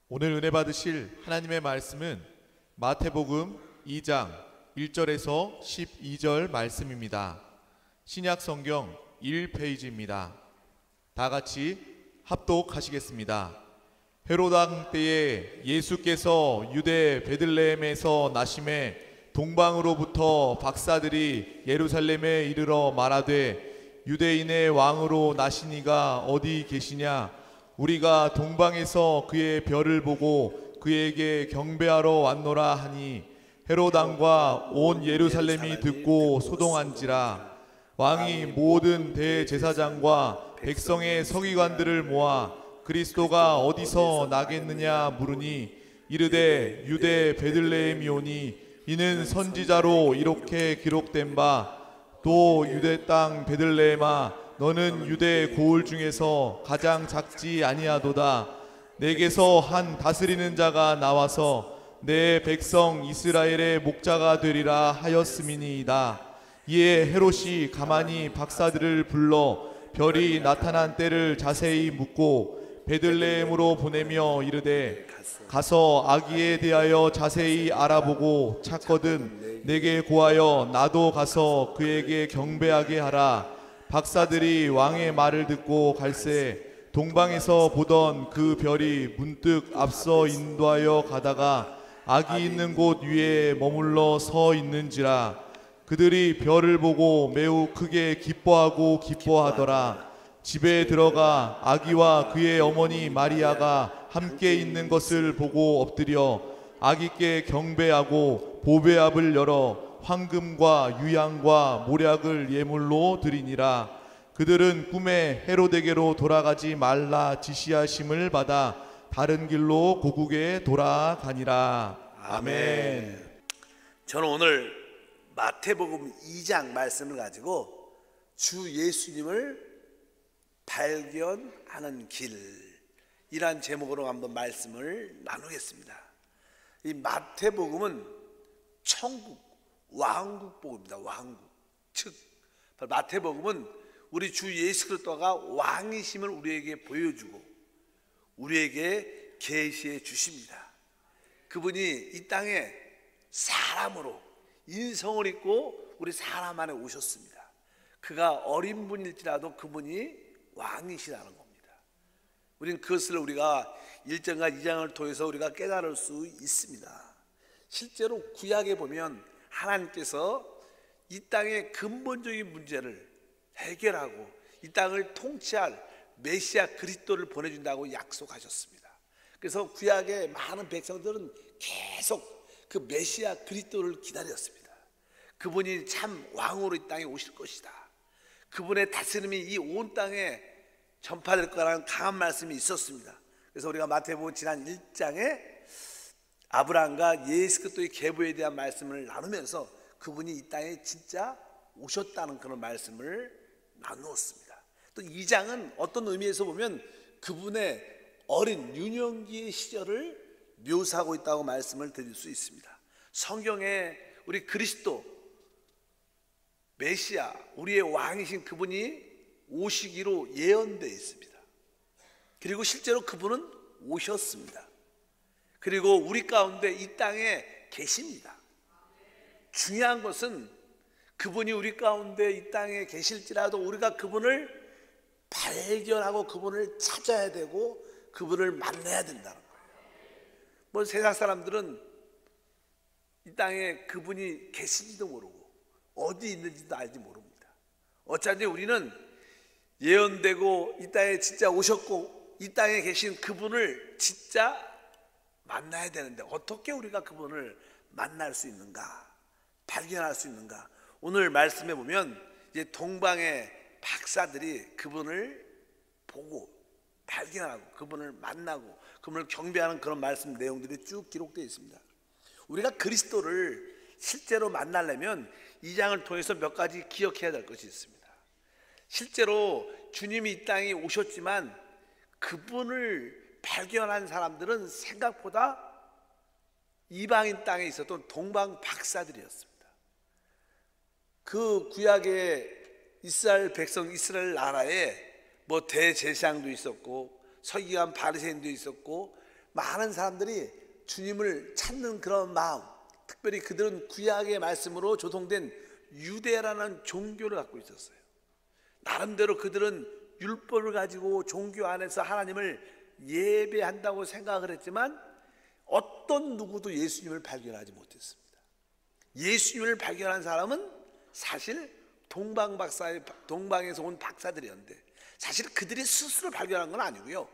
오늘 은혜 받으실 하나님의 말씀은 마태복음 2장 1절에서 12절 말씀입니다. 신약 성경 1페이지입니다. 다 같이 합독하시겠습니다. 헤롯 왕 때에 예수께서 유대 베들레헴에서 나심에 동방으로부터 박사들이 예루살렘에 이르러 말하되 유대인의 왕으로 나시니가 어디 계시냐? 우리가 동방에서 그의 별을 보고 그에게 경배하러 왔노라 하니 헤롯 왕과 온 예루살렘이 듣고 소동한지라. 왕이 모든 대제사장과 백성의 서기관들을 모아 그리스도가 어디서 나겠느냐 물으니 이르되 유대 베들레헴이오니 이는 선지자로 이렇게 기록된 바 또 유대 땅 베들레헴아 너는 유대 고을 중에서 가장 작지 아니하도다. 내게서 한 다스리는 자가 나와서 내 백성 이스라엘의 목자가 되리라 하였음이니이다. 이에 헤롯이 가만히 박사들을 불러 별이 나타난 때를 자세히 묻고 베들레헴으로 보내며 이르되 가서 아기에 대하여 자세히 알아보고 찾거든 내게 고하여 나도 가서 그에게 경배하게 하라. 박사들이 왕의 말을 듣고 갈새 동방에서 보던 그 별이 문득 앞서 인도하여 가다가 아기 있는 곳 위에 머물러 서 있는지라. 그들이 별을 보고 매우 크게 기뻐하더라. 집에 들어가 아기와 그의 어머니 마리아가 함께 있는 것을 보고 엎드려 아기께 경배하고 보배압을 열어 황금과 유향과 모략을 예물로 드리니라. 그들은 꿈에 헤롯에게로 돌아가지 말라 지시하심을 받아 다른 길로 고국에 돌아가니라. 아멘. 저는 오늘 마태복음 2장 말씀을 가지고 주 예수님을 발견하는 길이란 제목으로 한번 말씀을 나누겠습니다. 이 마태복음은 천국, 왕국 복음입니다. 왕국. 즉 마태복음은 우리 주 예수 그리스도가 왕이심을 우리에게 보여주고 우리에게 계시해 주십니다. 그분이 이 땅에 사람으로 인성을 입고 우리 사람 안에 오셨습니다. 그가 어린 분일지라도 그분이 왕이시라는 겁니다. 우리는 그것을 우리가 1장과 2장을 통해서 우리가 깨달을 수 있습니다. 실제로 구약에 보면 하나님께서 이 땅의 근본적인 문제를 해결하고 이 땅을 통치할 메시아 그리스도를 보내준다고 약속하셨습니다. 그래서 구약의 많은 백성들은 계속 그 메시아 그리스도를 기다렸습니다. 그분이 참 왕으로 이 땅에 오실 것이다. 그분의 다스림이 이 온 땅에 전파될 거라는 강한 말씀이 있었습니다. 그래서 우리가 마태복음 지난 1장에 아브라함과 예수 그리스도의 계보에 대한 말씀을 나누면서 그분이 이 땅에 진짜 오셨다는 그런 말씀을 나누었습니다. 또 2장은 어떤 의미에서 보면 그분의 어린 유년기의 시절을 묘사하고 있다고 말씀을 드릴 수 있습니다. 성경에 우리 그리스도 메시아 우리의 왕이신 그분이 오시기로 예언되어 있습니다. 그리고 실제로 그분은 오셨습니다. 그리고 우리 가운데 이 땅에 계십니다. 중요한 것은 그분이 우리 가운데 이 땅에 계실지라도 우리가 그분을 발견하고 그분을 찾아야 되고 그분을 만나야 된다는 거예요. 뭐 세상 사람들은 이 땅에 그분이 계신지도 모르고 어디 있는지도 알지 모릅니다. 어차피 우리는 예언되고 이 땅에 진짜 오셨고 이 땅에 계신 그분을 진짜 만나야 되는데 어떻게 우리가 그분을 만날 수 있는가, 발견할 수 있는가? 오늘 말씀해 보면 이제 동방의 박사들이 그분을 보고 발견하고 그분을 만나고 그분을 경배하는 그런 말씀 내용들이 쭉 기록되어 있습니다. 우리가 그리스도를 실제로 만나려면 이 장을 통해서 몇 가지 기억해야 될 것이 있습니다. 실제로 주님이 이 땅에 오셨지만 그분을 발견한 사람들은 생각보다 이방인 땅에 있었던 동방 박사들이었습니다. 그 구약의 이스라엘 백성, 이스라엘 나라에 뭐 대제사장도 있었고 서기관 바리새인도 있었고 많은 사람들이 주님을 찾는 그런 마음, 특별히 그들은 구약의 말씀으로 조성된 유대라는 종교를 갖고 있었어요. 나름대로 그들은 율법을 가지고 종교 안에서 하나님을 예배한다고 생각을 했지만 어떤 누구도 예수님을 발견하지 못했습니다. 예수님을 발견한 사람은 사실 동방에서 온 박사들이었는데, 사실 그들이 스스로 발견한 건 아니고요,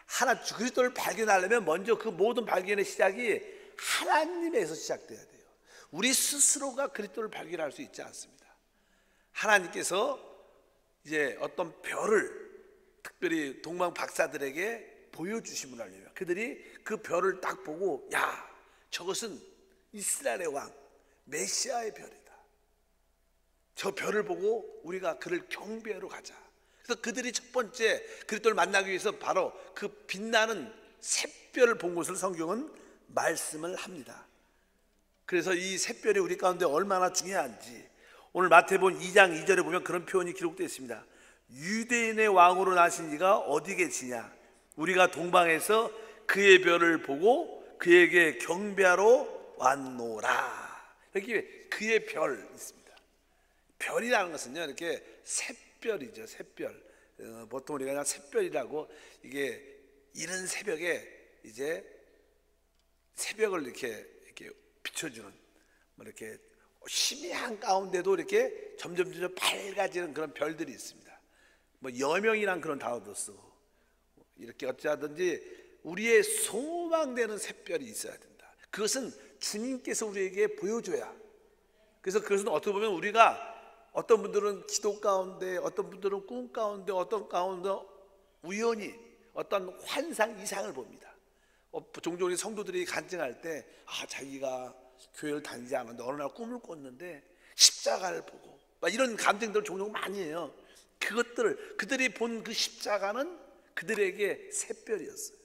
하나 그리스도를 발견하려면 먼저 그 모든 발견의 시작이 하나님에서 시작돼야 돼요. 우리 스스로가 그리스도를 발견할 수 있지 않습니다. 하나님께서 이제 어떤 별을 특별히 동방 박사들에게 보여주심을 하려면 그들이 그 별을 딱 보고, 야, 저것은 이스라엘의 왕 메시아의 별이다. 저 별을 보고 우리가 그를 경배하러 가자. 그래서 그들이 첫 번째 그리스도를 만나기 위해서 바로 그 빛나는 샛별을 본 것을 성경은 말씀을 합니다. 그래서 이 샛별이 우리 가운데 얼마나 중요한지 오늘 마태복음 2장 2절에 보면 그런 표현이 기록되어 있습니다. 유대인의 왕으로 나신 이가 어디 계시냐? 우리가 동방에서 그의 별을 보고 그에게 경배하러 왔노라. 여기 그의 별 있습니다. 별이라는 것은요, 이렇게 샛별이죠. 샛별. 보통 우리가 그냥 샛별이라고, 이게 이른 새벽에 이제 새벽을 이렇게 비춰주는, 뭐 이렇게 희미한 가운데도 이렇게 점점 밝아지는 그런 별들이 있습니다. 뭐 여명이란 그런 단어도 쓰고, 이렇게 어찌하든지 우리의 소망되는 샛별이 있어야 된다. 그것은 주님께서 우리에게 보여줘야. 그래서 그것은 어떻게 보면 우리가, 어떤 분들은 기도 가운데, 어떤 분들은 꿈 가운데, 어떤 가운데 우연히 어떤 환상 이상을 봅니다. 종종 우리 성도들이 간증할 때, 자기가 교회를 다니지 않았는데 어느 날 꿈을 꿨는데 십자가를 보고, 이런 감정들을 종종 많이 해요. 그들이 본 그 십자가는 그들에게 샛별이었어요.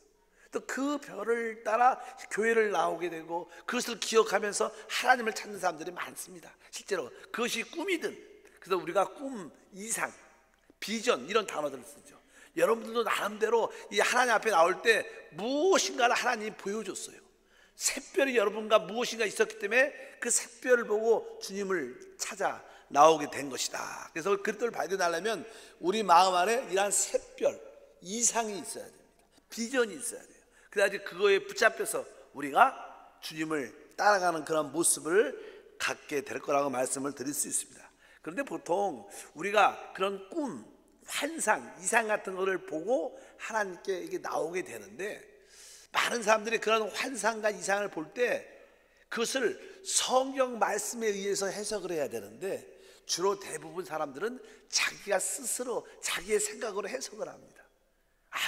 또 그 별을 따라 교회를 나오게 되고 그것을 기억하면서 하나님을 찾는 사람들이 많습니다. 실제로 그것이 꿈이든, 그래서 우리가 꿈, 이상, 비전 이런 단어들을 쓰죠. 여러분들도 나름대로 이 하나님 앞에 나올 때 무엇인가를 하나님이 보여줬어요. 샛별이 여러분과 무엇인가 있었기 때문에 그 샛별을 보고 주님을 찾아 나오게 된 것이다. 그래서 그리스도를 발견하려면 우리 마음 안에 이러한 샛별, 이상이 있어야 됩니다. 비전이 있어야 돼요. 그래야지 그거에 붙잡혀서 우리가 주님을 따라가는 그런 모습을 갖게 될 거라고 말씀을 드릴 수 있습니다. 그런데 보통 우리가 그런 꿈, 환상, 이상 같은 거를 보고 하나님께 이게 나오게 되는데, 많은 사람들이 그런 환상과 이상을 볼 때 그것을 성경 말씀에 의해서 해석을 해야 되는데, 주로 대부분 사람들은 자기가 스스로 자기의 생각으로 해석을 합니다.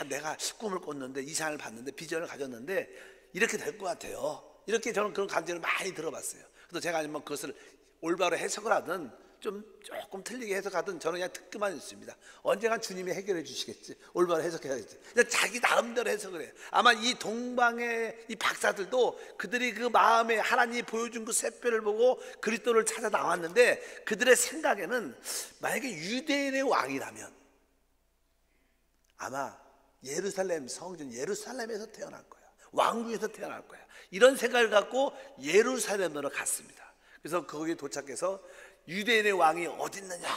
내가 꿈을 꿨는데, 이상을 봤는데, 비전을 가졌는데 이렇게 될 것 같아요. 이렇게 저는 그런 감정을 많이 들어봤어요. 그래서 제가 아니면 그것을 올바로 해석을 하든 조금 틀리게 해석하든 저는 그냥 듣기만 있습니다. 언젠간 주님이 해결해 주시겠지. 올바로 해석해야겠지. 자기 나름대로 해석을 해요. 아마 이 동방의 이 박사들도 그들이 그 마음에 하나님이 보여준 그 샛별을 보고 그리스도를 찾아 나왔는데, 그들의 생각에는 만약에 유대인의 왕이라면 아마 예루살렘 성전, 예루살렘에서 태어날 거야. 왕궁에서 태어날 거야. 이런 생각을 갖고 예루살렘으로 갔습니다. 그래서 거기에 도착해서 유대인의 왕이 어디 있느냐,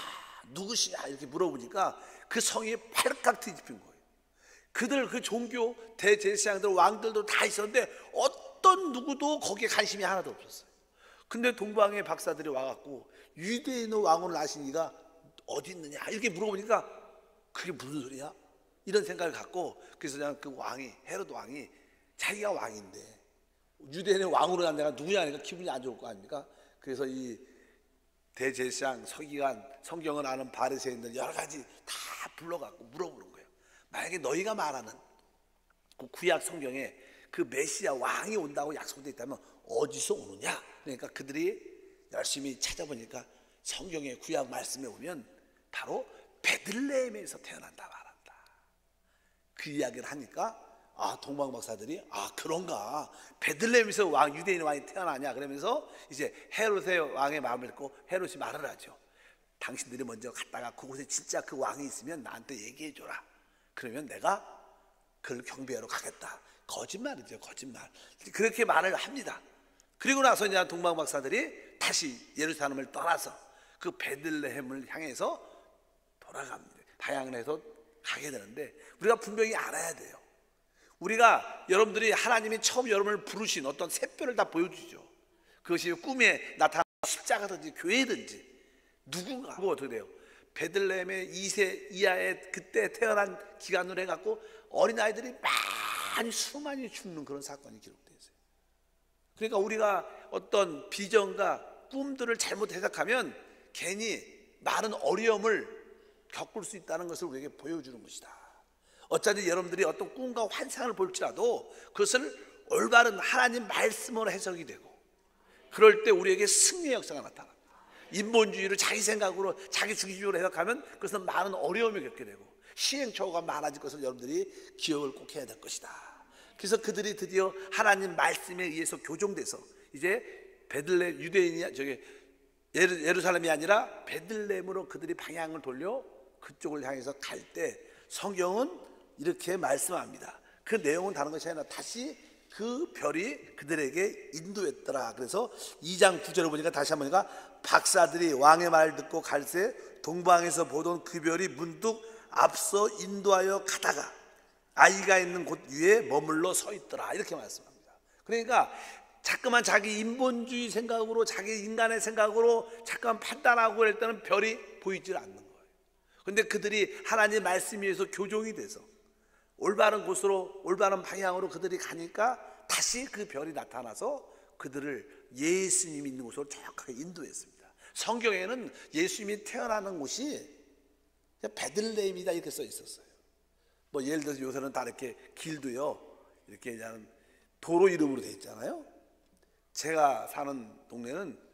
누구시냐 이렇게 물어보니까 그 성이 팔깍 뒤집힌 거예요. 그들 그 종교 대제사장들, 왕들도 다 있었는데 어떤 누구도 거기에 관심이 하나도 없었어요. 근데 동방의 박사들이 와갖고 유대인의 왕으로 나신 이가 어디 있느냐 이렇게 물어보니까 그게 무슨 소리야? 이런 생각을 갖고, 그래서 그냥 그 왕이, 헤롯 왕이 자기가 왕인데 유대인의 왕으로 난 내가 누구냐 하니까 기분이 안 좋을 거 아닙니까? 그래서 이 대제사장, 서기관, 성경을 아는 바리새인들 여러 가지 다 불러갖고 물어보는 거예요. 만약에 너희가 말하는 그 구약 성경에 그 메시아 왕이 온다고 약속되어 있다면 어디서 오느냐? 그러니까 그들이 열심히 찾아보니까 성경의 구약 말씀에 보면 바로 베들레헴에서 태어난다 말한다. 그 이야기를 하니까 동방 박사들이 그런가, 베들레헴에서 유대인 왕이 태어나냐 그러면서 이제 헤롯의 왕의 마음을 읽고 헤롯이 말을 하죠. 당신들이 먼저 갔다가 그곳에 진짜 그 왕이 있으면 나한테 얘기해 줘라. 그러면 내가 그를 경배하러 가겠다. 거짓말이죠, 거짓말. 그렇게 말을 합니다. 그리고 나서 이제 동방 박사들이 다시 예루살렘을 떠나서 그 베들레헴을 향해서 돌아갑니다. 방향을 해서 가게 되는데, 우리가 분명히 알아야 돼요. 우리가 여러분들이 하나님이 처음 여러분을 부르신 어떤 샛별을 다 보여주죠. 그것이 꿈에 나타난 십자가든지 교회든지 누군가 하고 어떻게 돼요? 베들레헴의 2세 이하의 그때 태어난 기간으로 해갖고 어린아이들이 많이 수많이 죽는 그런 사건이 기록되어 있어요. 그러니까 우리가 어떤 비전과 꿈들을 잘못 해석하면 괜히 많은 어려움을 겪을 수 있다는 것을 우리에게 보여주는 것이다. 어차피 여러분들이 어떤 꿈과 환상을 볼지라도 그것을 올바른 하나님 말씀으로 해석이 되고, 그럴 때 우리에게 승리의 역사가 나타납니다. 인본주의를 자기 생각으로 자기 주기적으로 해석하면 그것은 많은 어려움을 겪게 되고 시행착오가 많아질 것을 여러분들이 기억을 꼭 해야 될 것이다. 그래서 그들이 드디어 하나님 말씀에 의해서 교정돼서 이제 베들레헴, 유대인이 저기 예루살렘이 아니라 베들레헴으로 그들이 방향을 돌려 그쪽을 향해서 갈 때 성경은 이렇게 말씀합니다. 그 내용은 다른 것이 아니라 다시 그 별이 그들에게 인도했더라. 그래서 2장 9절을 보니까 다시 한번 보니까 박사들이 왕의 말을 듣고 갈새 동방에서 보던 그 별이 문득 앞서 인도하여 가다가 아이가 있는 곳 위에 머물러 서 있더라. 이렇게 말씀합니다. 그러니까 자꾸만 자기 인본주의 생각으로 자기 인간의 생각으로 자꾸만 판단하고 할 때는 별이 보이질 않는 거예요. 그런데 그들이 하나님 말씀에 의해서 교정이 돼서 올바른 곳으로 올바른 방향으로 그들이 가니까 다시 그 별이 나타나서 그들을 예수님이 있는 곳으로 정확하게 인도했습니다. 성경에는 예수님이 태어나는 곳이 베들레헴이다 이렇게 써 있었어요. 뭐 예를 들어서 요새는 다 이렇게 길도요 이렇게 그냥 도로 이름으로 돼 있잖아요. 제가 사는 동네는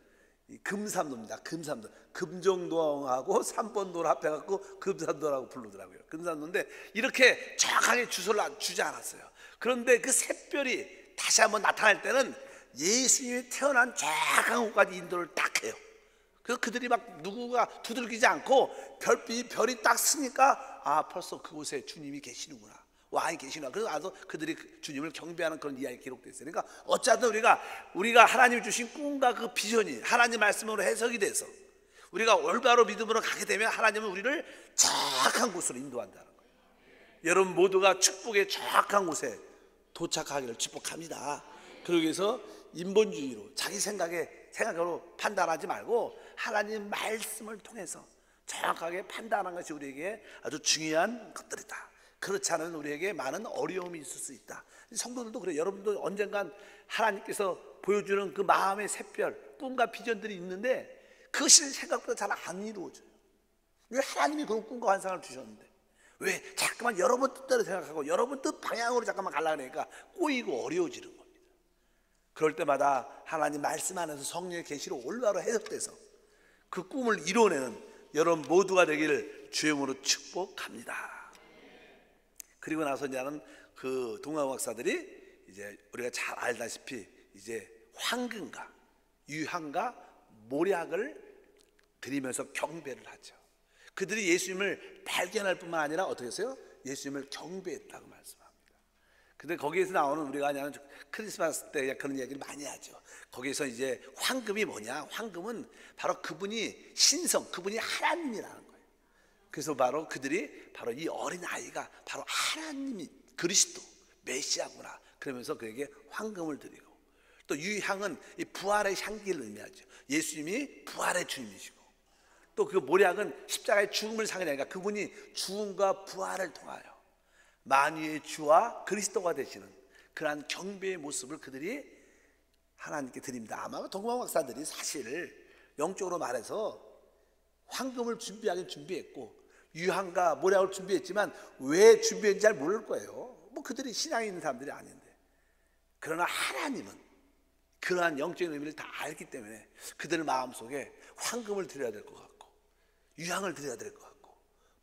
금산도입니다. 금산도. 금정동하고 3번도를 합해갖고 금산도라고 부르더라고요. 금산도인데 이렇게 정확하게 주소를 주지 않았어요. 그런데 그 샛별이 다시 한번 나타날 때는 예수님이 태어난 정확한 곳까지 인도를 딱 해요. 그래서 그들이 막 누구가 두들기지 않고 별이 딱 쓰니까 아 벌써 그곳에 주님이 계시는구나, 왕이 계시나. 그래서 와서 그들이 주님을 경배하는 그런 이야기가 기록됐어요. 그러니까 어쨌든 우리가 하나님이 주신 꿈과 그 비전이 하나님 말씀으로 해석이 돼서 우리가 올바로 믿음으로 가게 되면 하나님은 우리를 정확한 곳으로 인도한다는 거예요. 여러분 모두가 축복의 정확한 곳에 도착하기를 축복합니다. 그러기 위해서 인본주의로 자기 생각으로 판단하지 말고 하나님 말씀을 통해서 정확하게 판단하는 것이 우리에게 아주 중요한 것들이다. 그렇지 않으면 우리에게 많은 어려움이 있을 수 있다. 성도들도 그래요. 여러분도 언젠간 하나님께서 보여주는 그 마음의 샛별, 꿈과 비전들이 있는데 그것이 생각보다 잘 안 이루어져요. 왜 하나님이 그런 꿈과 환상을 주셨는데 왜 자꾸만 여러분 뜻대로 생각하고 여러분 뜻 방향으로 잠깐만 가려고 하니까 꼬이고 어려워지는 겁니다. 그럴 때마다 하나님 말씀 안에서 성령의 계시로 올바로 해석돼서 그 꿈을 이뤄내는 여러분 모두가 되기를 주의 이름으로 축복합니다. 그리고 나서 이제는 그 동방 박사들이 이제 우리가 잘 알다시피 이제 황금과 유향과 모략을 드리면서 경배를 하죠. 그들이 예수님을 발견할 뿐만 아니라 어떻게 했어요? 예수님을 경배했다고 말씀합니다. 근데 거기에서 나오는 우리가 그냥 크리스마스 때 그런 이야기를 많이 하죠. 거기에서 이제 황금이 뭐냐? 황금은 바로 그분이 신성, 그분이 하나님이라는 거예요. 그래서 바로 그들이 바로 이 어린 아이가 바로 하나님이 그리스도 메시아구나 그러면서 그에게 황금을 드리고, 또 유향은 이 부활의 향기를 의미하죠. 예수님이 부활의 주님이시고, 또 그 모략은 십자가의 죽음을 상징하니까 그분이 죽음과 부활을 통하여 만유의 주와 그리스도가 되시는 그러한 경배의 모습을 그들이 하나님께 드립니다. 아마 동방 박사들이 사실 영적으로 말해서 황금을 준비하긴 준비했고 유향과 모략을 준비했지만 왜 준비했는지 잘 모를 거예요. 뭐 그들이 신앙이 있는 사람들이 아닌데. 그러나 하나님은 그러한 영적인 의미를 다 알기 때문에 그들 마음속에 황금을 드려야 될 것 같고 유향을 드려야 될 것 같고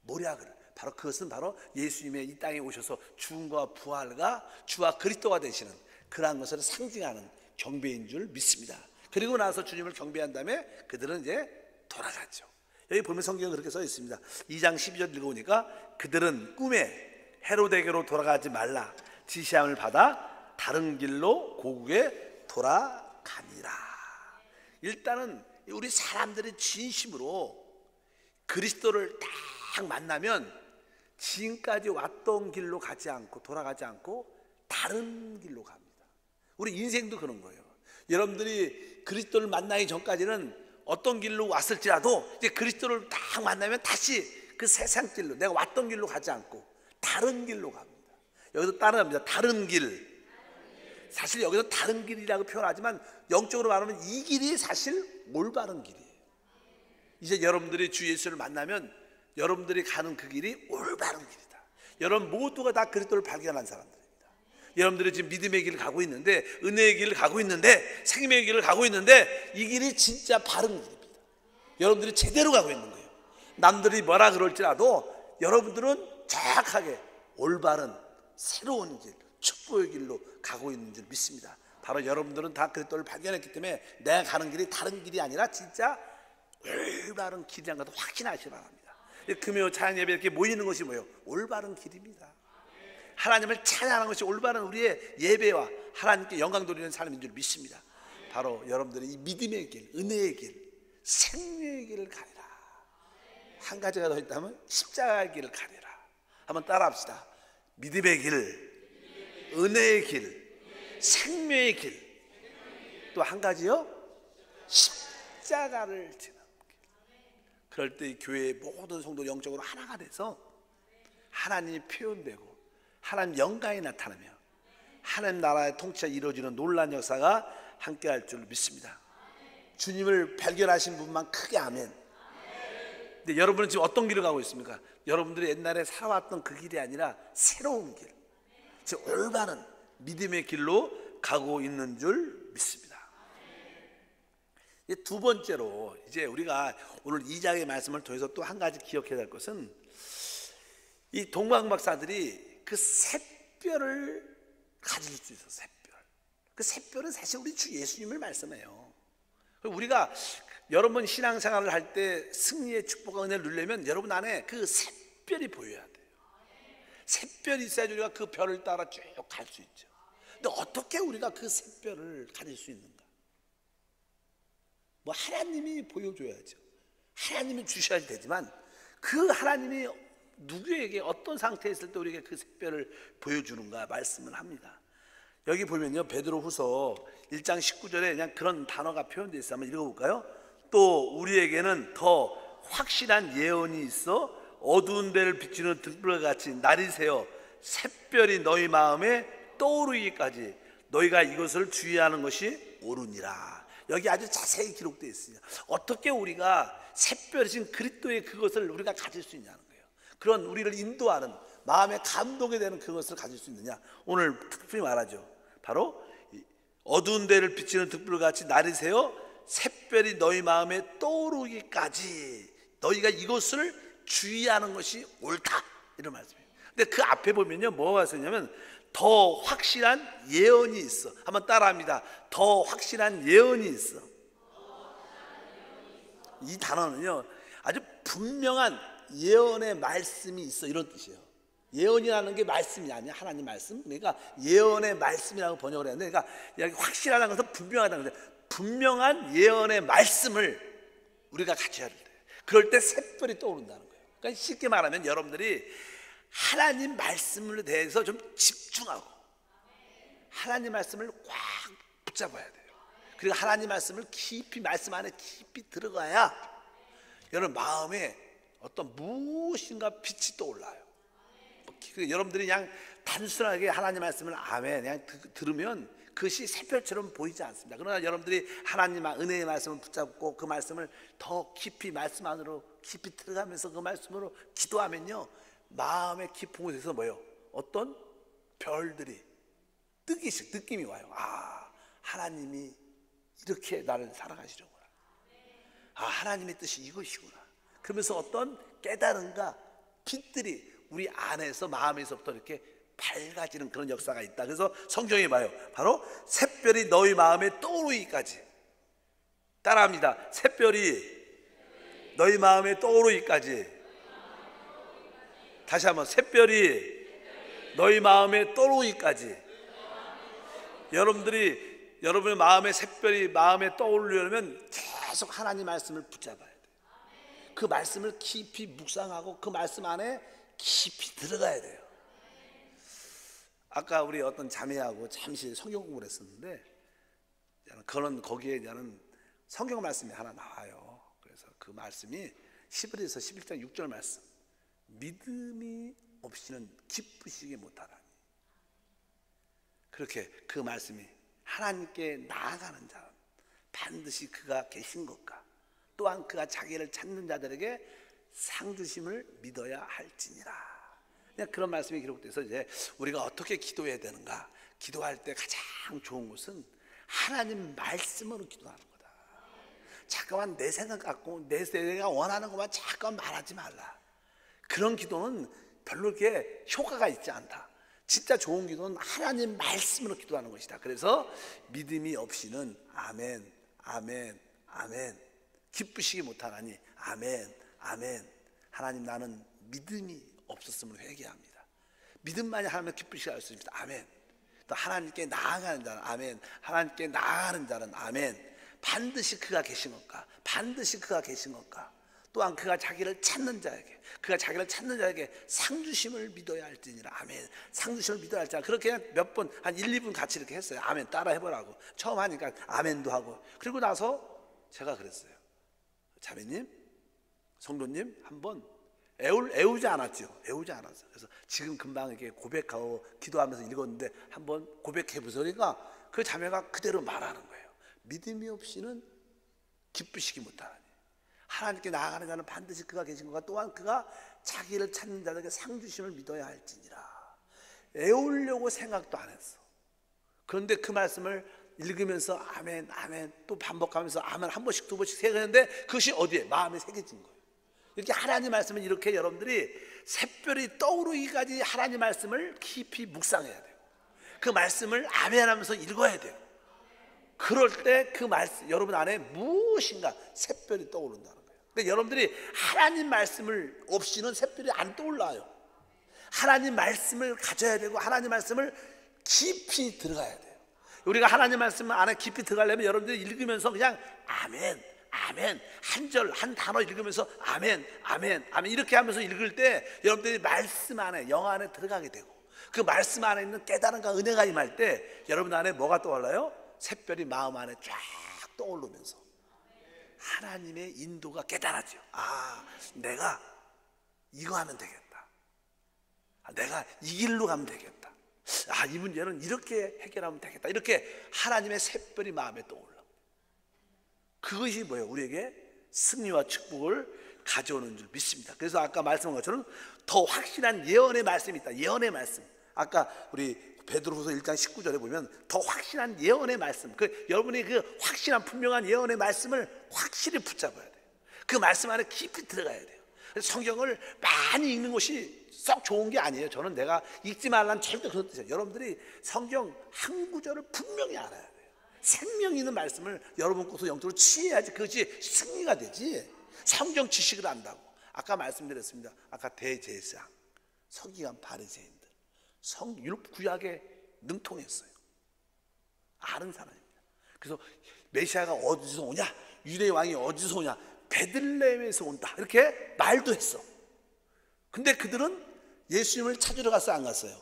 모략을, 바로 그것은 바로 예수님의 이 땅에 오셔서 죽음과 부활과 주와 그리스도가 되시는 그러한 것을 상징하는 경배인 줄 믿습니다. 그리고 나서 주님을 경배한 다음에 그들은 이제 돌아갔죠. 여기 보면 성경은 그렇게 써 있습니다. 2장 12절 읽어보니까 그들은 꿈에 헤로데게로 돌아가지 말라, 지시함을 받아 다른 길로 고국에 돌아가니라. 일단은 우리 사람들이 진심으로 그리스도를 딱 만나면 지금까지 왔던 길로 가지 않고 돌아가지 않고 다른 길로 갑니다. 우리 인생도 그런 거예요. 여러분들이 그리스도를 만나기 전까지는 어떤 길로 왔을지라도 이제 그리스도를 딱 만나면 다시 그 세상 길로, 내가 왔던 길로 가지 않고 다른 길로 갑니다. 여기서 따라합니다. 다른 길. 사실 여기서 다른 길이라고 표현하지만 영적으로 말하면 이 길이 사실 올바른 길이에요. 이제 여러분들이 주 예수를 만나면 여러분들이 가는 그 길이 올바른 길이다. 여러분 모두가 다 그리스도를 발견한 사람들입니다. 여러분들이 지금 믿음의 길을 가고 있는데, 은혜의 길을 가고 있는데, 생명의 길을 가고 있는데 이 길이 진짜 바른 길입니다. 여러분들이 제대로 가고 있는 거예요. 남들이 뭐라 그럴지라도 여러분들은 정확하게 올바른 새로운 길, 축복의 길로 가고 있는 줄 믿습니다. 바로 여러분들은 다 그리스도를 발견했기 때문에 내가 가는 길이 다른 길이 아니라 진짜 올바른 길이라는 것을 확신하시기 바랍니다. 금요 찬양 예배 이렇게 모이는 것이 뭐예요? 올바른 길입니다. 하나님을 찬양하는 것이 올바른 우리의 예배와 하나님께 영광 돌리는 삶인 줄 믿습니다. 바로 여러분들이 이 믿음의 길, 은혜의 길, 생명의 길을 가리라. 한 가지가 더 있다면 십자가의 길을 가리라. 한번 따라합시다. 믿음의 길, 은혜의 길, 생명의 길, 또 한 가지요, 십자가를 지는 길. 그럴 때 이 교회의 모든 성도 영적으로 하나가 돼서 하나님이 표현되고 하나님 영광이 나타나며 하나님 나라의 통치가 이루어지는 놀라운 역사가 함께할 줄 믿습니다. 주님을 발견하신 분만 크게 아멘. 근데 여러분은 지금 어떤 길을 가고 있습니까? 여러분들이 옛날에 살아왔던 그 길이 아니라 새로운 길, 즉 올바른 믿음의 길로 가고 있는 줄 믿습니다. 두 번째로 이제 우리가 오늘 2장의 말씀을 통해서 또 한 가지 기억해야 될 것은 이 동방 박사들이 그 샛별을 가질 수 있어. 샛별. 그 샛별은 사실 우리 주 예수님을 말씀해요. 우리가 여러 번 신앙생활을 할 때 승리의 축복과 은혜를 누리려면 여러분 안에 그 샛별이 보여야 돼요. 샛별이 있어야지 우리가 그 별을 따라 쭉 갈 수 있죠. 근데 어떻게 우리가 그 샛별을 가질 수 있는가? 뭐 하나님이 보여줘야죠. 하나님이 주셔야 되지만 그 하나님이 누구에게 어떤 상태에 있을 때 우리에게 그 샛별을 보여주는가 말씀을 합니다. 여기 보면요, 베드로후서 1장 19절에 그냥 그런 단어가 표현되어 있어요. 한번 읽어볼까요? 또 우리에게는 더 확실한 예언이 있어 어두운 데를 비추는 등불과 같이 날이 새어 샛별이 너희 마음에 떠오르기까지 너희가 이것을 주의하는 것이 옳으니라. 여기 아주 자세히 기록되어 있습니다. 어떻게 우리가 샛별이신 그리스도의 그것을 우리가 가질 수 있냐는 거예요. 그런 우리를 인도하는 마음에 감동이 되는 그것을 가질 수 있느냐, 오늘 특별히 말하죠. 바로 어두운 데를 비치는 등불 같이 날이 새어 샛별이 너희 마음에 떠오르기까지 너희가 이것을 주의하는 것이 옳다, 이런 말씀이에요. 근데 그 앞에 보면요, 뭐가 있었냐면 더 확실한 예언이 있어. 한번 따라합니다. 더 확실한 예언이 있어. 이 단어는요, 아주 분명한 예언의 말씀이 있어, 이런 뜻이에요. 예언이라는 게 말씀이 아니야, 하나님 말씀. 그러니까 예언의 말씀이라고 번역을 했는데, 그러니까 확실하다는 것은 분명하다는 거죠. 분명한 예언의 말씀을 우리가 가져야 돼. 그럴 때 샛별이 떠오른다는 거예요. 그러니까 쉽게 말하면 여러분들이 하나님 말씀에 대해서 좀 집중하고 하나님 말씀을 꽉 붙잡아야 돼요. 그리고 하나님 말씀을 깊이, 말씀 안에 깊이 들어가야 여러분 마음에 어떤 무엇인가 빛이 떠올라요. 여러분들이 그냥 단순하게 하나님 말씀을 아멘 그냥 들으면 그것이 샛별처럼 보이지 않습니다. 그러나 여러분들이 하나님 은혜의 말씀을 붙잡고 그 말씀을 더 깊이 말씀 안으로 깊이 들어가면서 그 말씀으로 기도하면요, 마음의 깊은 곳에서 뭐예요? 어떤 별들이 뜨기씩 느낌이 와요. 아, 하나님이 이렇게 나를 살아가시려구나. 아, 하나님의 뜻이 이것이구나. 그러면서 어떤 깨달음과 빛들이 우리 안에서 마음에서부터 이렇게 밝아지는 그런 역사가 있다. 그래서 성경에 봐요. 바로 샛별이 너희 마음에 떠오르기까지. 따라합니다. 샛별이 너희 마음에 떠오르기까지. 다시 한번, 샛별이 너희 마음에 떠오르기까지. 여러분의 마음에 샛별이 마음에 떠오르려면 계속 하나님 말씀을 붙잡아야 돼요. 그 말씀을 깊이 묵상하고 그 말씀 안에 깊이 들어가야 돼요. 아까 우리 어떤 자매하고 잠시 성경 공부를 했었는데 거기에 저는 성경 말씀이 하나 나와요. 그래서 그 말씀이 히브리서 11장 6절 말씀, 믿음이 없이는 기쁘시게 못하라니. 그렇게 그 말씀이 하나님께 나아가는 자는 반드시 그가 계신 것과 또한 그가 자기를 찾는 자들에게 상 주심을 믿어야 할지니라. 그냥 그런 말씀이 기록돼서 이제 우리가 어떻게 기도해야 되는가, 기도할 때 가장 좋은 것은 하나님 말씀으로 기도하는 거다. 잠깐만 내 생각 갖고 내가 원하는 것만 잠깐 말하지 말라. 그런 기도는 별로 이렇게 효과가 있지 않다. 진짜 좋은 기도는 하나님 말씀으로 기도하는 것이다. 그래서 믿음이 없이는 아멘, 아멘, 아멘, 기쁘시기 못하나니 아멘, 아멘. 하나님, 나는 믿음이 없었음을 회개합니다. 믿음만이 하나님을 기쁘시게 할 수 있습니다. 아멘. 또 하나님께 나아가는 자는 아멘, 하나님께 나아가는 자는 아멘. 반드시 그가 계신 것과, 반드시 그가 계신 것과, 또한 그가 자기를 찾는 자에게 상 주심을 믿어야 할지니라. 아멘. 상 주심을 믿어야 할지니라. 그렇게 몇 번, 한 1, 2분 같이 이렇게 했어요. 아멘 따라 해보라고. 처음 하니까 아멘도 하고. 그리고 나서 제가 그랬어요. 자매님, 성도님, 한번 애우지 않았죠. 애우지 않았어요. 그래서 지금 금방 이렇게 고백하고 기도하면서 읽었는데 한번 고백해 보세요. 그러니까 그 자매가 그대로 말하는 거예요. 믿음이 없이는 기쁘시기 못하나니 하나님께 나아가는 자는 반드시 그가 계신 것과 또한 그가 자기를 찾는 자들에게 상 주심을 믿어야 할지니라. 애우려고 생각도 안 했어. 그런데 그 말씀을 읽으면서 아멘, 아멘 또 반복하면서 아멘 한 번씩 두 번씩 새기는데 그것이 어디에? 마음에 새겨진 거예요. 이렇게 하나님 말씀을 이렇게 여러분들이 샛별이 떠오르기까지 하나님 말씀을 깊이 묵상해야 돼요. 그 말씀을 아멘 하면서 읽어야 돼요. 그럴 때 그 말씀 여러분 안에 무엇인가 샛별이 떠오른다는 거예요. 그러니까 여러분들이 하나님 말씀을 없이는 샛별이 안 떠올라요. 하나님 말씀을 가져야 되고 하나님 말씀을 깊이 들어가야 돼요. 우리가 하나님 말씀 안에 깊이 들어가려면 여러분들이 읽으면서 그냥 아멘, 아멘 한 절 한 단어 읽으면서 아멘, 아멘, 아멘 이렇게 하면서 읽을 때 여러분들이 말씀 안에 영 안에 들어가게 되고 그 말씀 안에 있는 깨달음과 은혜가 임할 때 여러분 안에 뭐가 떠올라요? 샛별이 마음 안에 쫙 떠오르면서 하나님의 인도가 깨달아져. 아, 내가 이거 하면 되겠다. 내가 이 길로 가면 되겠다. 아, 이 문제는 이렇게 해결하면 되겠다. 이렇게 하나님의 샛별이 마음에 떠올라. 그것이 뭐예요? 우리에게 승리와 축복을 가져오는 줄 믿습니다. 그래서 아까 말씀한 것처럼 더 확실한 예언의 말씀이 있다. 예언의 말씀. 아까 우리 베드로후서 1장 19절에 보면 더 확실한 예언의 말씀, 여러분이 그 확실한 분명한 예언의 말씀을 확실히 붙잡아야 돼요. 그 말씀 안에 깊이 들어가야 돼요. 그래서 성경을 많이 읽는 것이 썩 좋은 게 아니에요. 저는 내가 읽지 말라는 절대 그런 뜻이에요. 여러분들이 성경 한 구절을 분명히 알아야 돼요. 생명 있는 말씀을 여러분 것으로 영적으로 취해야지 그것이 승리가 되지. 성경 지식을 안다고 아까 말씀드렸습니다. 아까 대제사장, 서기관, 바리새인들 구약에 능통했어요. 아는 사람입니다. 그래서 메시아가 어디서 오냐, 유대 왕이 어디서 오냐, 베들레헴에서 온다 이렇게 말도 했어. 근데 그들은 예수님을 찾으러 갔어, 안 갔어요?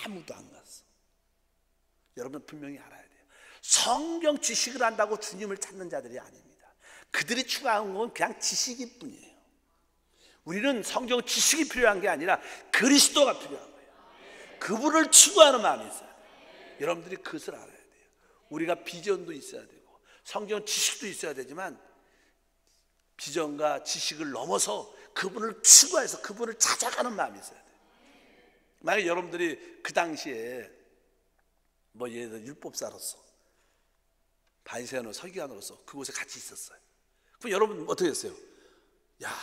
아무도 안 갔어. 여러분 분명히 알아야 돼요. 성경 지식을 안다고 주님을 찾는 자들이 아닙니다. 그들이 추구한 건 그냥 지식일 뿐이에요. 우리는 성경 지식이 필요한 게 아니라 그리스도가 필요한 거예요. 그분을 추구하는 마음이 있어야 돼요. 여러분들이 그것을 알아야 돼요. 우리가 비전도 있어야 되고 성경 지식도 있어야 되지만 비전과 지식을 넘어서 그분을 추구해서 그분을 찾아가는 마음이 있어야 돼요. 만약에 여러분들이 그 당시에 뭐 예를 들어 율법사로서 바리새인으로 서기관으로서 그곳에 같이 있었어요. 그럼 여러분 어떻게 했어요? 야,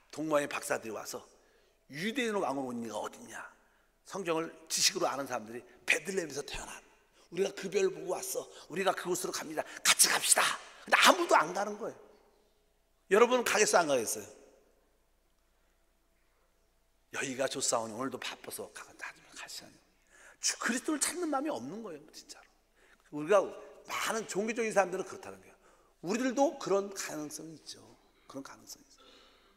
동방의 박사들이 와서 유대인 왕으로 온 이가 어딨냐? 성경을 지식으로 아는 사람들이 베들레헴에서 태어난 우리가 그 별 보고 왔어. 우리가 그곳으로 갑니다. 같이 갑시다. 근데 아무도 안 가는 거예요. 여러분은 가겠어요, 안 가겠어요? 여기가 좋사오니 오늘도 바빠서 가겠다 하지 마세요. 다시 하는 그리스도를 찾는 마음이 없는 거예요, 진짜로. 우리가 많은 종교적인 사람들은 그렇다는 거예요. 우리들도 그런 가능성이 있죠. 그런 가능성이 있어요.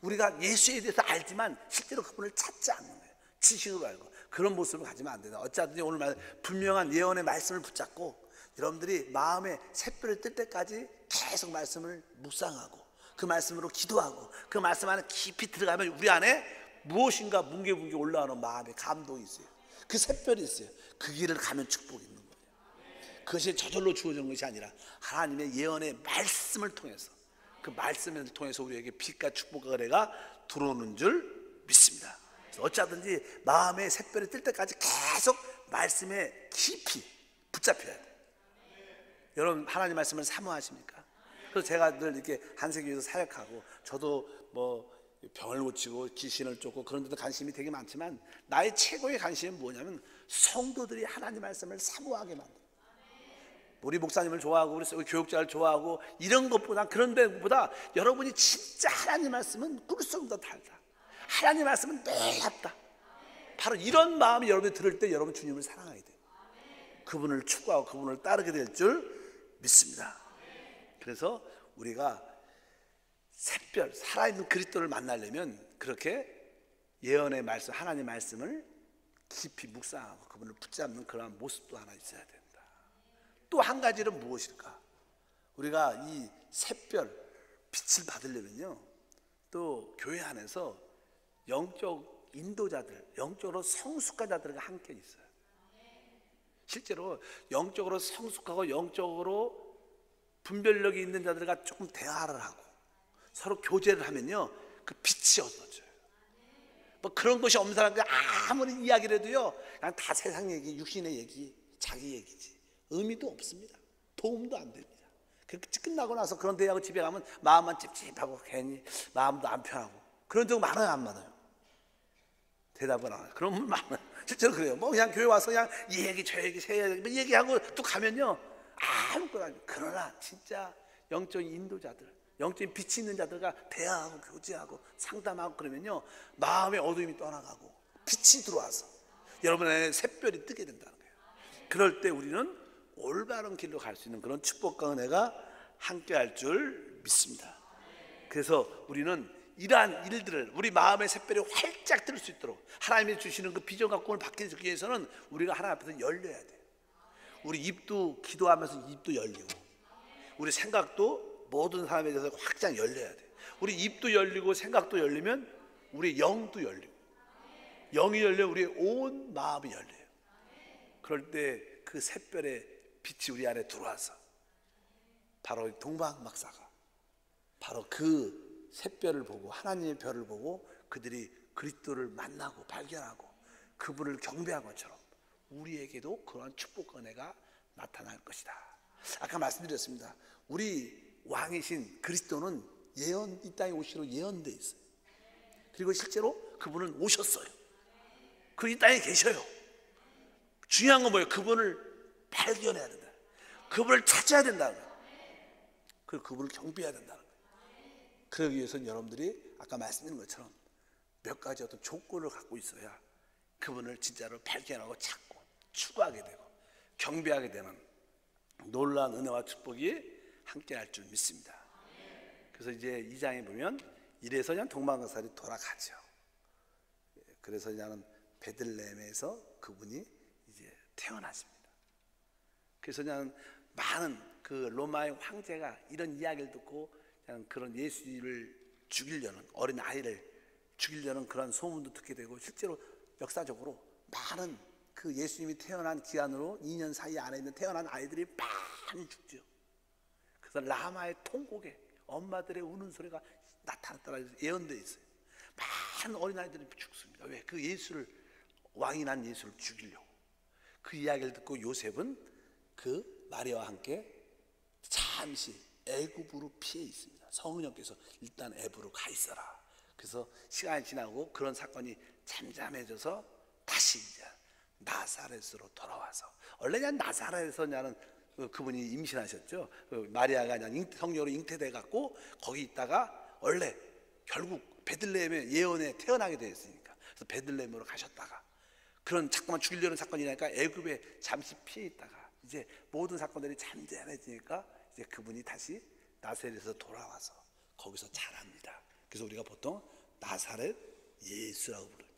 우리가 예수에 대해서 알지만 실제로 그분을 찾지 않는 거예요. 지식으로 알고. 그런 모습을 가지면 안 된다. 어쨌든 오늘 분명한 예언의 말씀을 붙잡고 여러분들이 마음에 샛별을 뜰 때까지 계속 말씀을 묵상하고 그 말씀으로 기도하고 그 말씀 안에 깊이 들어가면 우리 안에 무엇인가 뭉게뭉게 올라오는 마음의 감동이 있어요. 그 샛별이 있어요. 그 길을 가면 축복이 있는 거예요. 그것이 저절로 주어지는 것이 아니라 하나님의 예언의 말씀을 통해서 그 말씀을 통해서 우리에게 빛과 축복과 은혜가 들어오는 줄 믿습니다. 어쩌든지 마음의 샛별이 뜰 때까지 계속 말씀에 깊이 붙잡혀야 돼요. 여러분 하나님 말씀을 사모하십니까? 그래서 제가 늘 이렇게 한세교회에서 사역하고 저도 뭐 병을 고치고 귀신을 쫓고 그런 데도 관심이 되게 많지만 나의 최고의 관심은 뭐냐면 성도들이 하나님 말씀을 사모하게 만들어요. 우리 목사님을 좋아하고 우리 교육자를 좋아하고 이런 것보다 그런 데보다 여러분이 진짜 하나님 말씀은 꿀송보다 달다. 하나님 말씀은 놀랍다. 바로 이런 마음이 여러분이 들을 때 여러분 주님을 사랑하게 돼요. 그분을 추구하고 그분을 따르게 될 줄 믿습니다. 그래서 우리가 샛별 살아있는 그리스도를 만나려면 그렇게 예언의 말씀 하나님의 말씀을 깊이 묵상하고 그분을 붙잡는 그러한 모습도 하나 있어야 된다. 또 한 가지는 무엇일까? 우리가 이 샛별 빛을 받으려면요 또 교회 안에서 영적 인도자들 영적으로 성숙한 자들과 함께 있어요. 실제로 영적으로 성숙하고 영적으로 분별력이 있는 자들과 조금 대화를 하고 서로 교제를 하면요 그 빛이 얻어져요. 뭐 그런 것이 없는 사람들 아무리 이야기를 해도요 그냥 다 세상 얘기 육신의 얘기 자기 얘기지 의미도 없습니다. 도움도 안 됩니다. 끝나고 나서 그런 대화하고 집에 가면 마음만 찝찝하고 괜히 마음도 안 편하고 그런 적 많아요 안 많아요? 대답은 안 해요. 그런 분 많아요. 실제로 그래요. 뭐 그냥 교회 와서 그냥 이 얘기 저 얘기 저 얘기 얘기하고 또 가면요 아무것도 아니에요. 그러나 진짜 영적인 인도자들 영적인 빛이 있는 자들과 대화하고 교제하고 상담하고 그러면요 마음의 어두움이 떠나가고 빛이 들어와서 여러분의 샛별이 뜨게 된다는 거예요. 그럴 때 우리는 올바른 길로 갈 수 있는 그런 축복과 은혜가 함께 할 줄 믿습니다. 그래서 우리는 이러한 일들을 우리 마음의 샛별이 활짝 뜰 수 있도록 하나님이 주시는 그 비전과 꿈을 받기 위해서는 우리가 하나님 앞에서 열려야 돼요. 우리 입도 기도하면서 입도 열리고 우리 생각도 모든 사람에 대해서 확장 열려야 돼요. 우리 입도 열리고 생각도 열리면 우리 영도 열리고 영이 열려 우리의 온 마음이 열려요. 그럴 때 그 샛별의 빛이 우리 안에 들어와서 바로 동방박사가 바로 그 샛별을 보고 하나님의 별을 보고 그들이 그리스도를 만나고 발견하고 그분을 경배한 것처럼 우리에게도 그러한 축복과 은혜가 나타날 것이다. 아까 말씀드렸습니다. 우리 왕이신 그리스도는 예언 이 땅에 오시기로 예언돼 있어요. 그리고 실제로 그분은 오셨어요. 그 이 땅에 계셔요. 중요한 건 뭐예요? 그분을 발견해야 된다. 그분을 찾아야 된다는 거예요. 그리고 그분을 경배해야 된다는 거예요. 그러기 위해서는 여러분들이 아까 말씀드린 것처럼 몇 가지 어떤 조건을 갖고 있어야 그분을 진짜로 발견하고 찾고 추구하게 되고 경배하게 되는 놀라운 은혜와 축복이 함께 할 줄 믿습니다. 그래서 이제 2장에 보면 이래서 그냥 동방가살이 돌아가죠. 그래서 그냥 베들레헴에서 그분이 이제 태어나십니다. 그래서 그냥 많은 그 로마의 황제가 이런 이야기를 듣고 그냥 그런 예수를 죽이려는 어린 아이를 죽이려는 그런 소문도 듣게 되고 실제로 역사적으로 많은 그 예수님이 태어난 기간으로 2년 사이 안에 있는 태어난 아이들이 많이 죽죠. 그래서 라마의 통곡에 엄마들의 우는 소리가 나타났다라 예언되어 있어요. 많은 어린아이들이 죽습니다. 왜? 그 예수를 왕이 난 예수를 죽이려고. 그 이야기를 듣고 요셉은 그 마리아와 함께 잠시 애굽으로 피해 있습니다. 성은형께서 일단 애굽으로 가 있어라. 그래서 시간이 지나고 그런 사건이 잠잠해져서 다시 이제 나사렛으로 돌아와서 원래 그냥 나사렛에서냐는 그분이 임신하셨죠. 마리아가 그냥 성녀로 잉태돼 갖고 거기 있다가 원래 결국 베들레헴의 예언에 태어나게 되었으니까 그래서 베들레헴으로 가셨다가 그런 자꾸만 죽이려는 사건이니까 애굽에 잠시 피해 있다가 이제 모든 사건들이 잠잠해지니까 이제 그분이 다시 나사렛에서 돌아와서 거기서 자랍니다. 그래서 우리가 보통 나사렛 예수라고 부릅니다.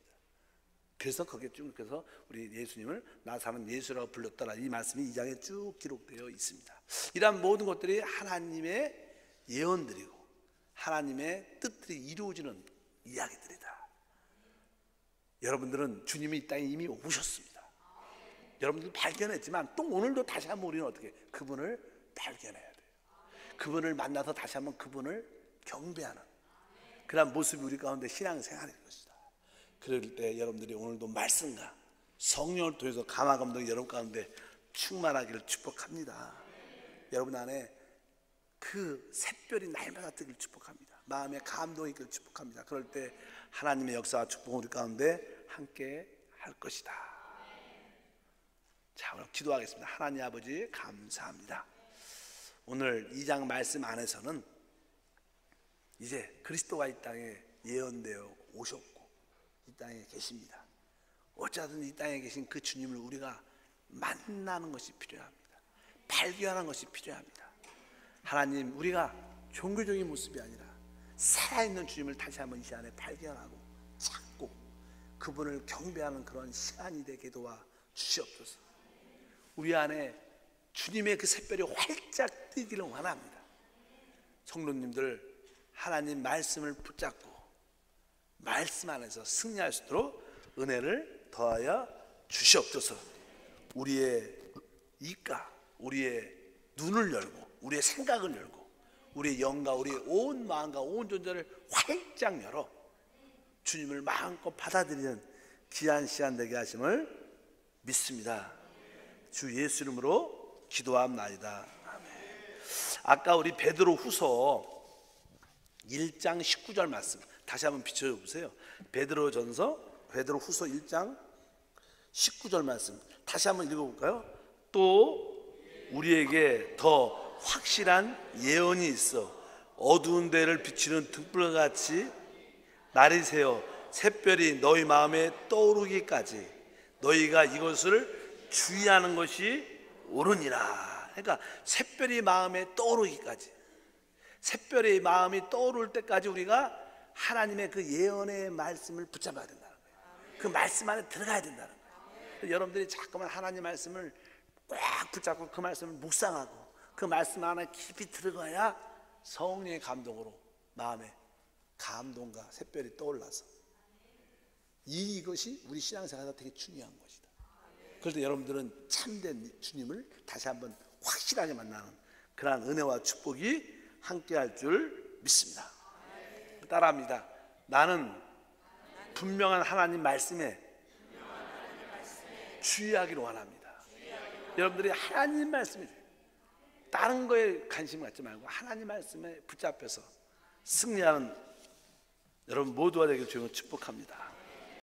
그래서 거기에 쭉 그래서 우리 예수님을 나사렛 예수라고 불렀더라, 이 말씀이 2장에 쭉 기록되어 있습니다. 이러한 모든 것들이 하나님의 예언들이고 하나님의 뜻들이 이루어지는 이야기들이다. 여러분들은 주님이 이 땅에 이미 오셨습니다. 여러분들이 발견했지만 또 오늘도 다시 한번 우리는 어떻게 그분을 발견해야 돼요. 그분을 만나서 다시 한번 그분을 경배하는 그런 모습이 우리 가운데 신앙생활일 것이다. 그럴 때 여러분들이 오늘도 말씀과 성령을 통해서 감화 감동이 여러분 가운데 충만하기를 축복합니다. 여러분 안에 그 샛별이 날마다 뜨기를 축복합니다. 마음에 감동이 있기를 축복합니다. 그럴 때 하나님의 역사와 축복은 우리 가운데 함께 할 것이다. 자, 오늘 기도하겠습니다. 하나님 아버지 감사합니다. 오늘 2장 말씀 안에서는 이제 그리스도가 이 땅에 예언되어 오셨고 이 땅에 계십니다. 어쩌든 이 땅에 계신 그 주님을 우리가 만나는 것이 필요합니다. 발견하는 것이 필요합니다. 하나님, 우리가 종교적인 모습이 아니라 살아있는 주님을 다시 한번 이 시간에 발견하고 찾고 그분을 경배하는 그런 시간이 되게 도와 주시옵소서. 우리 안에 주님의 그 샛별이 활짝 뜨기를 원합니다. 성도님들, 하나님 말씀을 붙잡고 말씀 안에서 승리할 수 있도록 은혜를 더하여 주시옵소서. 우리의 입과 우리의 눈을 열고 우리의 생각을 열고 우리의 영과 우리의 온 마음과 온 존재를 활짝 열어 주님을 마음껏 받아들이는 귀한 시간 되게 하심을 믿습니다. 주 예수 이름으로 기도합나이다. 아멘. 아까 우리 베드로후서 1장 19절 말씀 다시 한번 비춰보세요. 베드로후서 1장 19절 말씀 다시 한번 읽어볼까요? 또 우리에게 더 확실한 예언이 있어 어두운 데를 비추는 등불같이 날이 새어 샛별이 너희 마음에 떠오르기까지 너희가 이것을 주의하는 것이 옳으니라. 그러니까 샛별이 마음에 떠오르기까지, 샛별의 마음이 떠오를 때까지 우리가 하나님의 그 예언의 말씀을 붙잡아야 된다는 거예요. 그 말씀 안에 들어가야 된다는 거예요. 여러분들이 자꾸만 하나님 말씀을 꽉 붙잡고 그 말씀을 묵상하고 그 말씀 안에 깊이 들어가야 성령의 감동으로 마음에 감동과 샛별이 떠올라서 이것이 우리 신앙생활에서 되게 중요한 것이다. 그럴 때 여러분들은 참된 주님을 다시 한번 확실하게 만나는 그러한 은혜와 축복이 함께할 줄 믿습니다. 따라합니다. 나는 분명한 하나님 말씀에 주의하기를 원합니다. 여러분들이 하나님 말씀에 다른 거에 관심 갖지 말고 하나님 말씀에 붙잡혀서 승리하는 여러분 모두가 되길 주님은 축복합니다.